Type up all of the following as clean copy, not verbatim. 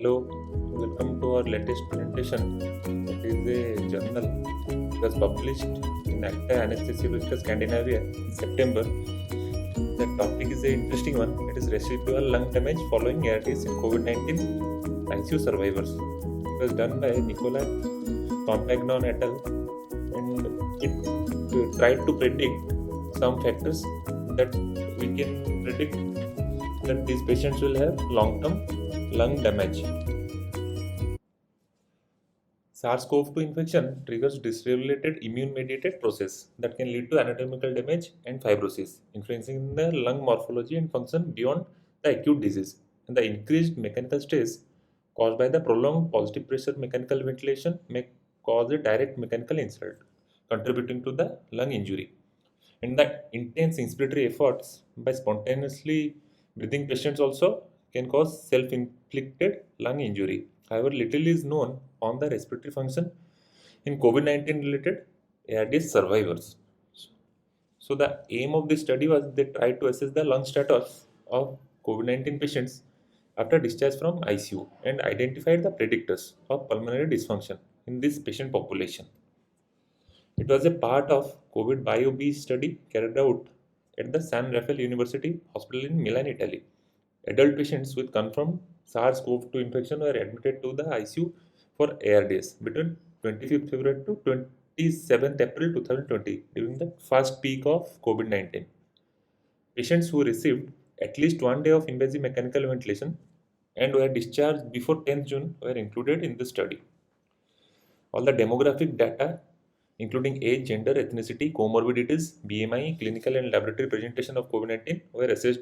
Hello, welcome to our latest presentation. It is a journal. It was published in Acta Anesthesiologica Scandinavia in September. The topic is an interesting one. It is residual lung damage following ARDS in COVID-19 ICU survivors. It was done by Nicola Compagnon et al. And it tried to predict some factors that we can predict that these patients will have long-term lung damage. SARS-CoV-2 infection triggers dysregulated immune-mediated process that can lead to anatomical damage and fibrosis, influencing the lung morphology and function beyond the acute disease. And the increased mechanical stress caused by the prolonged positive pressure mechanical ventilation may cause a direct mechanical insult, contributing to the lung injury. And the intense inspiratory efforts by spontaneously breathing patients also can cause self-inflicted lung injury. However, little is known on the respiratory function in COVID-19 related ARDS survivors. So the aim of this study was they tried to assess the lung status of COVID-19 patients after discharge from ICU and identified the predictors of pulmonary dysfunction in this patient population. It was a part of COVID BioB study carried out at the San Raffaele University Hospital in Milan, Italy. Adult patients with confirmed SARS-CoV-2 infection were admitted to the ICU for ARDS between 25th February to 27th April 2020 during the first peak of COVID-19. Patients who received at least 1 day of invasive mechanical ventilation and were discharged before 10th June were included in the study. All the demographic data, including age, gender, ethnicity, comorbidities, BMI, clinical and laboratory presentation of COVID-19, were assessed.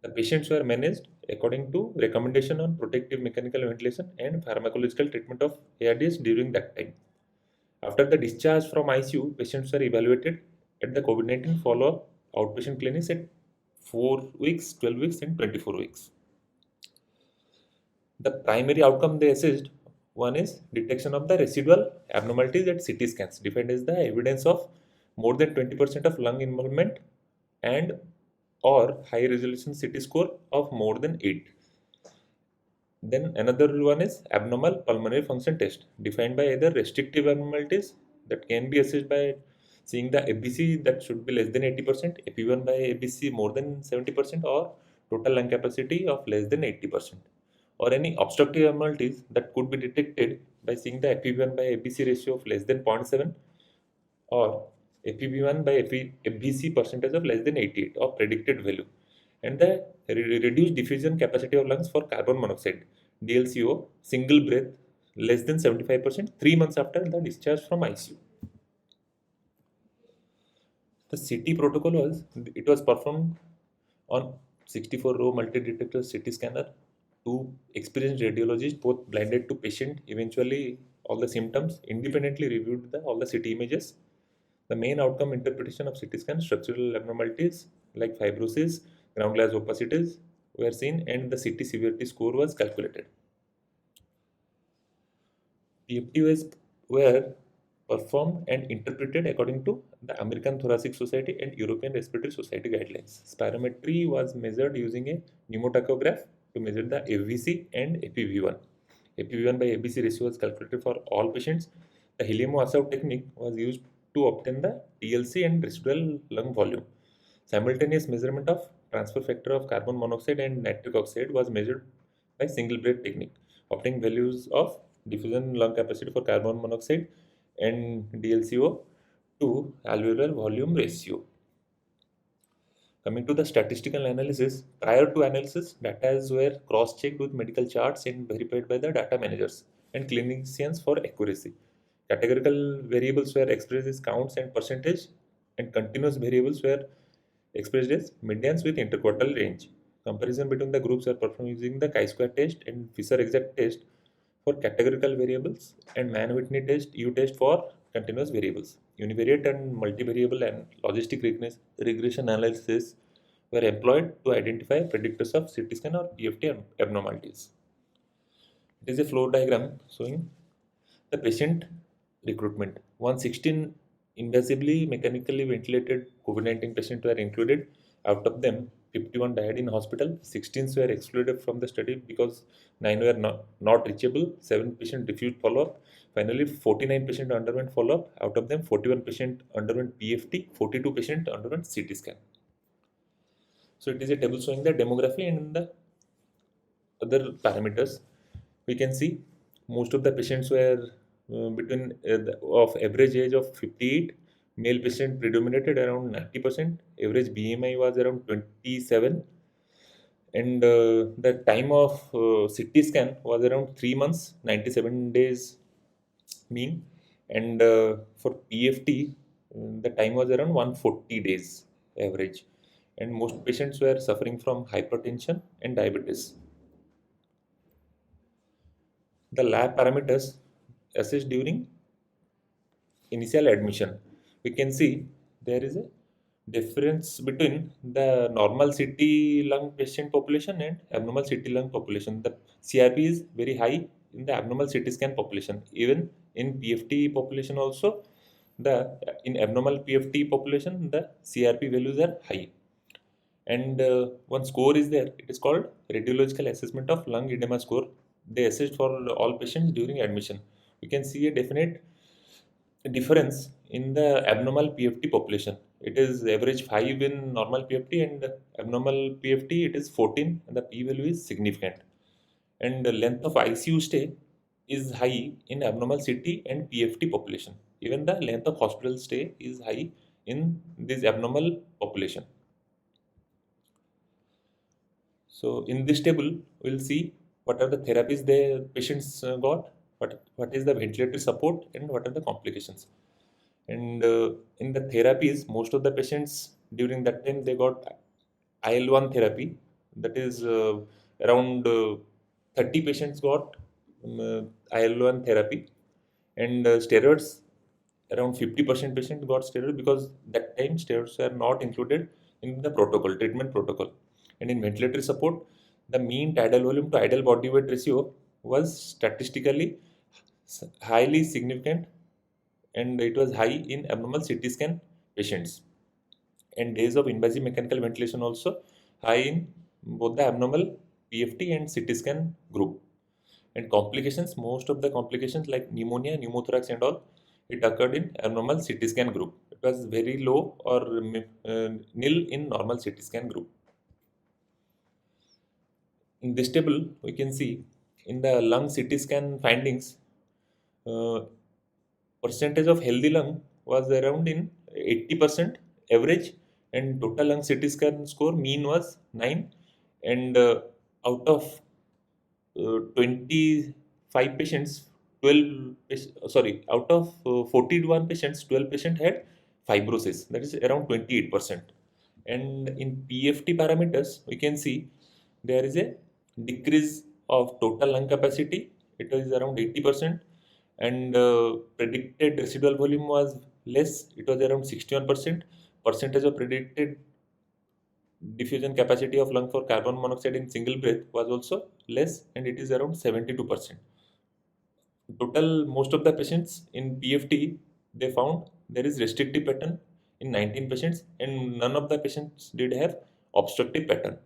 The patients were managed according to recommendation on protective mechanical ventilation and pharmacological treatment of ARDS during that time. After the discharge from ICU, patients were evaluated at the COVID-19 follow-up outpatient clinics at 4 weeks, 12 weeks, and 24 weeks. The primary outcome they assessed, one is detection of the residual abnormalities at CT scans, defined as the evidence of more than 20% of lung involvement and or high resolution CT score of more than 8. Then another one is abnormal pulmonary function test, defined by either restrictive abnormalities that can be assessed by seeing the FBC that should be less than 80%, FEV1 by FBC more than 70%, or total lung capacity of less than 80%, or any obstructive abnormalities that could be detected by seeing the FEV1 by FBC ratio of less than 0.7 or FEV1 by FBC percentage of less than 88 or predicted value, and the reduced diffusion capacity of lungs for carbon monoxide DLCO single breath less than 75% 3 months after the discharge from ICU. The CT protocol was performed on 64-row multi-detector CT scanner. Two experienced radiologists, both blinded to patient, eventually all the symptoms, independently reviewed all the CT images. The main outcome interpretation of CT scan structural abnormalities like fibrosis, ground glass opacities were seen, and the CT severity score was calculated. PFTs were performed and interpreted according to the American Thoracic Society and European Respiratory Society guidelines. Spirometry was measured using a pneumotachograph to measure the FVC and FEV1. FEV1 by FVC ratio was calculated for all patients. The Helimo-Assault technique was used to obtain the TLC and residual lung volume. Simultaneous measurement of transfer factor of carbon monoxide and nitric oxide was measured by single breath technique, obtaining values of diffusion lung capacity for carbon monoxide and DLCO to alveolar volume ratio. Coming to the statistical analysis, prior to analysis, data were cross-checked with medical charts and verified by the data managers and clinicians for accuracy. Categorical variables were expressed as counts and percentage, and continuous variables were expressed as medians with interquartile range. Comparison between the groups are performed using the chi-square test and Fisher-Exact test for categorical variables and Mann-Whitney test U test for continuous variables. Univariate and multivariable and logistic regression analysis were employed to identify predictors of CT scan or PFT abnormalities. It is a flow diagram showing the patient recruitment. 116 invasively mechanically ventilated COVID-19 patients were included. Out of them, 51 died in hospital, 16 were excluded from the study because 9 were not reachable, 7 patients refused follow-up. Finally, 49 patients underwent follow-up. Out of them, 41 patients underwent PFT, 42 patients underwent CT scan. So it is a table showing the demography and the other parameters. We can see most of the patients were between of average age of 58. Male patient predominated around 90%. Average BMI was around 27, and the time of CT scan was around 3 months, 97 days mean, and for PFT the time was around 140 days average, and most patients were suffering from hypertension and diabetes. The lab parameters assessed during initial admission, we can see there is a difference between the normal CT lung patient population and abnormal CT lung population. The CRP is very high in the abnormal CT scan population. Even in PFT population also, the in abnormal PFT population, the CRP values are high. And one score is there. It is called radiological assessment of lung edema score. They assessed for all patients during admission. We can see a definite difference in the abnormal PFT population. It is average 5 in normal PFT, and abnormal PFT it is 14, and the p value is significant. And the length of ICU stay is high in abnormal CT and PFT population. Even the length of hospital stay is high in this abnormal population. So in this table, we'll see what are the therapies the patients got, what is the ventilator support, and what are the complications. And in the therapies, most of the patients during that time they got IL-1 therapy. That is around 30 patients got IL-1 therapy, and steroids around 50% patient got steroid because that time steroids were not included in the protocol, treatment protocol. And in ventilatory support, the mean tidal volume to ideal body weight ratio was statistically highly significant, and it was high in abnormal CT scan patients. And days of invasive mechanical ventilation also high in both the abnormal PFT and CT scan group. And complications, most of the complications like pneumonia, pneumothorax and all, it occurred in abnormal CT scan group. It was very low or nil in normal CT scan group. In this table, we can see in the lung CT scan findings, uh, percentage of healthy lung was around in 80% average, and total lung CT scan score mean was 9, and out of 25 patients, 12 sorry, out of 41 patients, 12 patients had fibrosis, that is around 28%. And in PFT parameters, we can see there is a decrease of total lung capacity, it is around 80%, and predicted residual volume was less, it was around 61%. Percentage of predicted diffusion capacity of lung for carbon monoxide in single breath was also less, and it is around 72%. Total, most of the patients in PFT, they found there is restrictive pattern in 19 patients, and none of the patients did have obstructive pattern.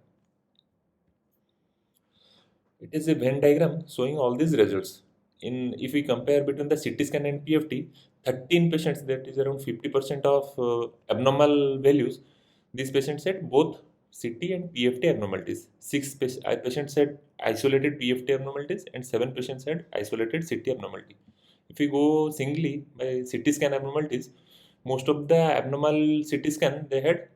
It is a Venn diagram showing all these results. In if we compare between the CT scan and PFT, 13 patients, that is around 50% of abnormal values. These patients had both CT and PFT abnormalities. Patients had isolated PFT abnormalities, and 7 patients had isolated CT abnormality. If we go singly by CT scan abnormalities, most of the abnormal CT scan they had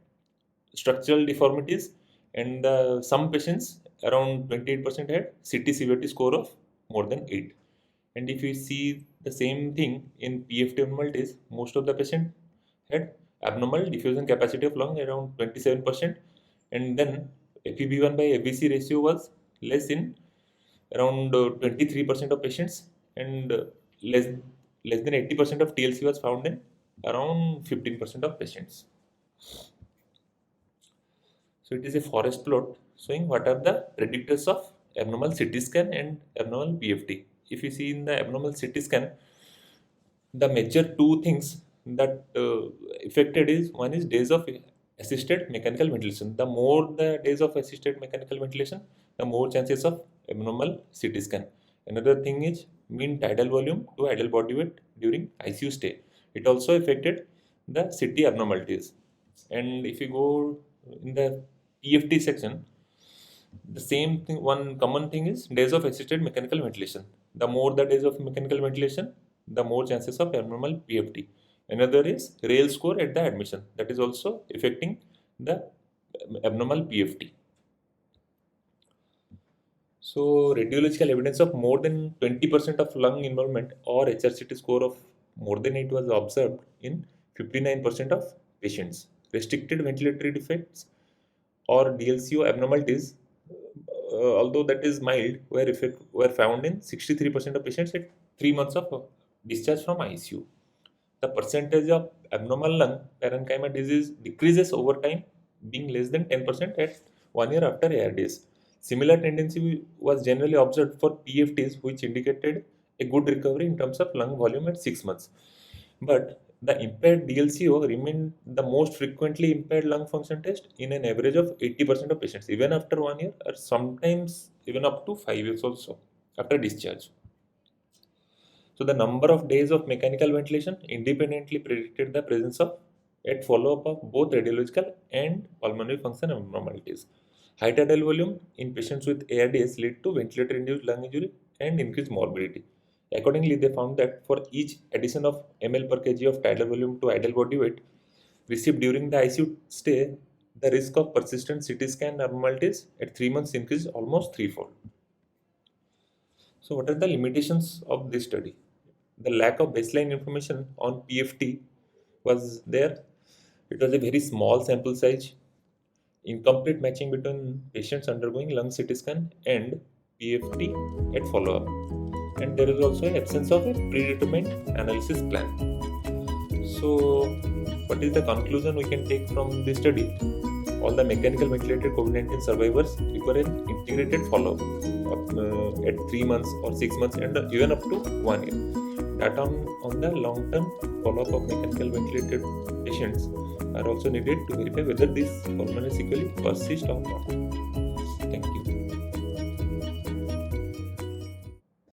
structural deformities, and some patients around 28% had CT severity score of more than 8. And if you see the same thing in PFT abnormalities, most of the patient had abnormal diffusion capacity of lung around 27%, and then FEV1 by FVC ratio was less in around 23% of patients, and less than 80% of TLC was found in around 15% of patients. So it is a forest plot showing what are the predictors of abnormal CT scan and abnormal PFT. If you see in the abnormal CT scan, the major two things that affected is one is days of assisted mechanical ventilation. The more the days of assisted mechanical ventilation, the more chances of abnormal CT scan. Another thing is mean tidal volume to idle body weight during ICU stay. It also affected the CT abnormalities. And if you go in the PFT section, the same thing, one common thing is days of assisted mechanical ventilation. The more the days of mechanical ventilation, the more chances of abnormal PFT. Another is rail score at the admission, that is also affecting the abnormal PFT. So radiological evidence of more than 20% of lung involvement or HRCT score of more than 8 was observed in 59% of patients. Restricted ventilatory defects or DLCO abnormalities, although that is mild, were found in 63% of patients at 3 months of discharge from ICU. The percentage of abnormal lung parenchyma disease decreases over time, being less than 10% at 1 year after ARDS. Similar tendency was generally observed for PFTs, which indicated a good recovery in terms of lung volume at 6 months. But the impaired DLCO remained the most frequently impaired lung function test in an average of 80% of patients, even after 1 year, or sometimes even up to 5 years also after discharge. So the number of days of mechanical ventilation independently predicted the presence of at follow-up of both radiological and pulmonary function abnormalities. High tidal volume in patients with ARDS led to ventilator-induced lung injury and increased morbidity. Accordingly, they found that for each addition of ml per kg of tidal volume to idle body weight received during the ICU stay, the risk of persistent CT scan abnormalities at 3 months increased almost threefold. So, what are the limitations of this study? The lack of baseline information on PFT was there. It was a very small sample size, incomplete matching between patients undergoing lung CT scan and PFT at follow-up, and there is also an absence of a predetermined analysis plan. So, what is the conclusion we can take from this study? All the mechanical ventilated COVID-19 survivors require an integrated follow-up at 3 months or 6 months and even up to 1 year. Data on the long-term follow-up of mechanical ventilated patients are also needed to verify whether these pulmonary sequelae persist or not.